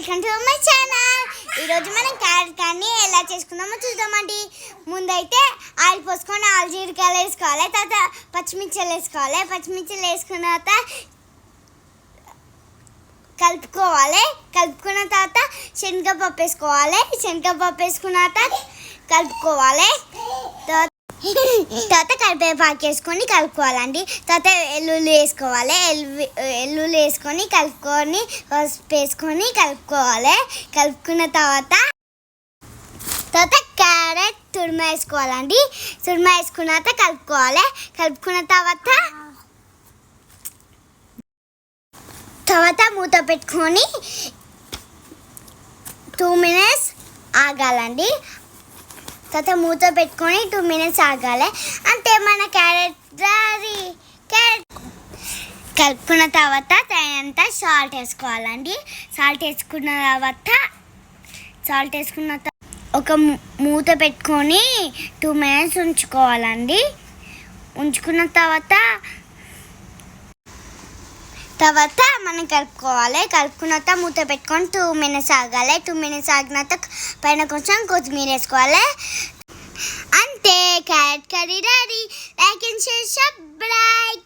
Welcome to my channel. ఈరోజు మనం carrot curry ఎలా చేసుకుందామో చూద్దామండి. ముందైతే ఆయిల్ పోసుకొని ఆలు జీలకర్ర వేసుకోవాలి, తర్వాత పచ్చిమిర్చిలు వేసుకోవాలి. పచ్చిమిర్చిలు వేసుకున్న తర్వాత కలుపుకున్న తర్వాత శనగపప్పు వేసుకోవాలి. శనగపప్పు వేసుకున్న తర్వాత కలుపుకోవాలి. తర్వాత కరివేపాకు వేసుకొని కలుపుకోవాలండి. తర్వాత ఎల్లుల్లి వేసుకోవాలి. ఎల్లుల్లి వేసుకొని కలుపుకొని పసుపు వేసుకొని కలుపుకోవాలి. కలుపుకున్న తర్వాత క్యారెట్ తురిమ వేసుకోవాలండి. తురిమ వేసుకున్న తర్వాత కలుపుకోవాలి. కలుపుకున్న తర్వాత మూత పెట్టుకొని 2 minutes ఆగాలండి. తర్వాత మూత పెట్టుకొని 2 minutes ఆగాలి. అంటే మన క్యారెట్ కలుపుకున్న తర్వాత తగినంత సాల్ట్ వేసుకోవాలండి. సాల్ట్ వేసుకున్న తర్వాత ఒక మూత పెట్టుకొని 2 minutes ఉంచుకోవాలండి. ఉంచుకున్న తర్వాత మనం కలుపుకోవాలి. కలుపుకున్న తర్వాత మూత పెట్టుకొని 2 minutes ఆగాలి. 2 minutes ఆగిన తర్వాత పైన కొంచెం కొత్తిమీర వేసుకోవాలి. అంతే, carrot curry ready. Like and share, subscribe.